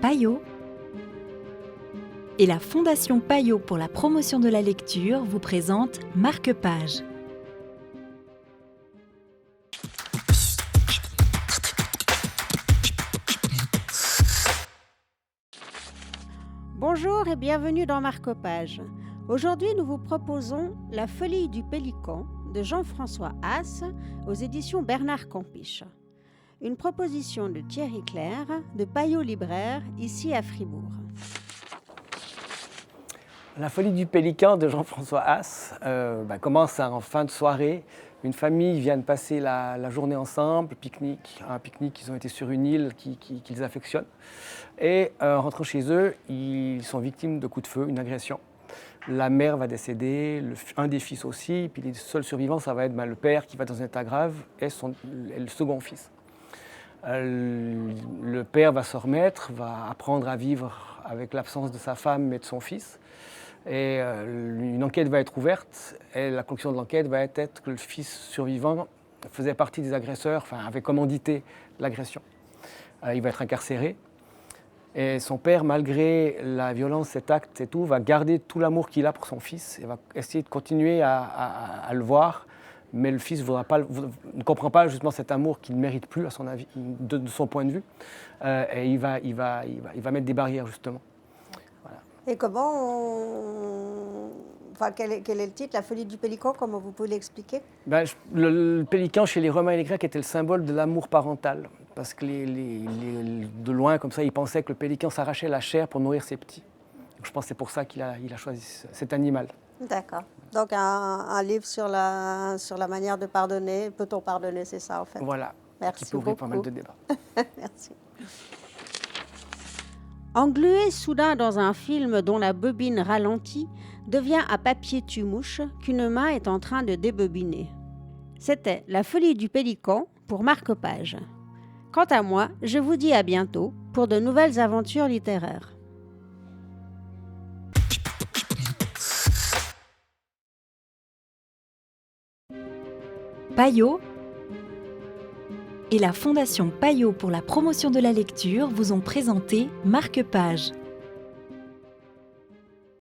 Payot et la Fondation Payot pour la promotion de la lecture vous présente Marque-Page. Bonjour et bienvenue dans Marque-Page. Aujourd'hui, nous vous proposons La Folie du Pélican de Jean-François Haas aux éditions Bernard Campiche. Une proposition de Thierry Clair de Payot Libraire, ici à Fribourg. La Folie du Pélican de Jean-François Haas commence en fin de soirée. Une famille vient de passer la journée ensemble, un pique-nique, ils ont été sur une île qu'ils affectionnent. Et en rentrant chez eux, ils sont victimes de coups de feu, une agression. La mère va décéder, un des fils aussi, puis les seuls survivants, ça va être le père qui va dans un état grave et le second fils. Le père va se remettre, va apprendre à vivre avec l'absence de sa femme et de son fils. Et une enquête va être ouverte et la conclusion de l'enquête va être que le fils survivant faisait partie des agresseurs, avait commandité l'agression. Il va être incarcéré. Et son père, malgré la violence, cet acte et tout, va garder tout l'amour qu'il a pour son fils et va essayer de continuer à le voir. Mais le fils ne comprend pas justement cet amour qu'il ne mérite plus, à son avis, de son point de vue. Et il va mettre des barrières, justement. Voilà. Et quel est le titre, La Folie du Pélican, comment vous pouvez l'expliquer? Le pélican, chez les Romains et les Grecs, était le symbole de l'amour parental. Parce que de loin, comme ça, ils pensaient que le pélican s'arrachait la chair pour nourrir ses petits. Donc, je pense que c'est pour ça qu'il a choisi cet animal. D'accord. Donc un livre sur la manière de pardonner. Peut-on pardonner, c'est ça en fait? Voilà. Merci qui peut ouvrir beaucoup. pas mal de débats. Merci. Englué soudain dans un film dont la bobine ralentit, devient à papier tue-mouche qu'une main est en train de débobiner. C'était La Folie du Pélican pour Marque-Page. Quant à moi, je vous dis à bientôt pour de nouvelles aventures littéraires. Payot et la Fondation Payot pour la promotion de la lecture vous ont présenté Marque-Page.